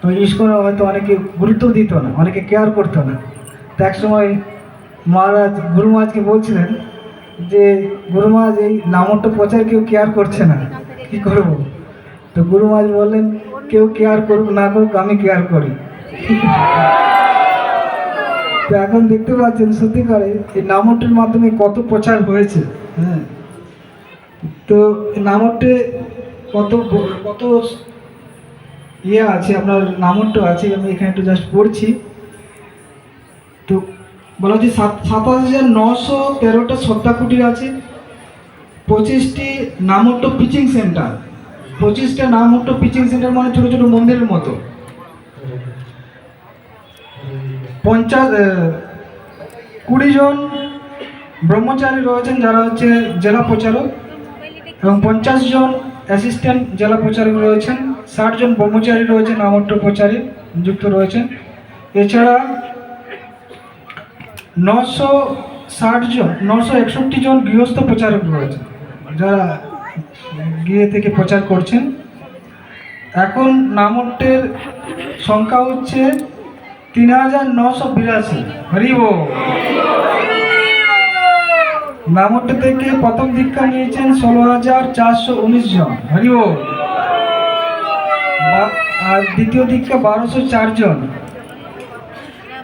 তো ইস্কনে হয়তো অনেকে গুরুত্ব দিত না, অনেকে কেয়ার করতো না। তো এক সময় মহারাজ গুরু মহারাজকে বলছিলেন যে গুরু মহারাজ, এই নামটা প্রচার কেউ কেয়ার করছে না, কি করব? তো গুরু মহারাজ বললেন, কেউ কেয়ার করুক না করুক, আমি কেয়ার করি। তো এখন দেখতে পাচ্ছেন সত্যি করে এই নামটির মাধ্যমে কত প্রচার হয়েছে। হ্যাঁ, তো নামটে কত কত ইয়ে আছে, আপনার নামট্য আছে, আমি এখানে একটু জাস্ট পড়ছি। তো বলা হচ্ছে 27,913টা শ্রদ্ধা কুটির আছে, 25টি নামট্য পিচিং সেন্টার। 25টা নামট্য পিচিং সেন্টার মানে ছোট ছোট মন্দিরের মতো। 20 জন ব্রহ্মচারী রয়েছেন যারা হচ্ছে জেলা প্রচারক, এবং 50 জন অ্যাসিস্ট্যান্ট জেলা প্রচারক রয়েছেন, 60 জন ব্রহ্মচারী রয়েছেন নামট্য প্রচারে যুক্ত রয়েছেন। এছাড়া 961 জন গৃহস্থ প্রচারক রয়েছে যারা গৃহে থেকে প্রচার করছেন। এখন নামট্যের সংখ্যা হচ্ছে 3,982। হরি বল। নামট্য থেকে প্রথম দীক্ষা নিয়েছেন 16,419 জন। হরি বল। আর দ্বিতীয় দীক্ষা 1,204 জন।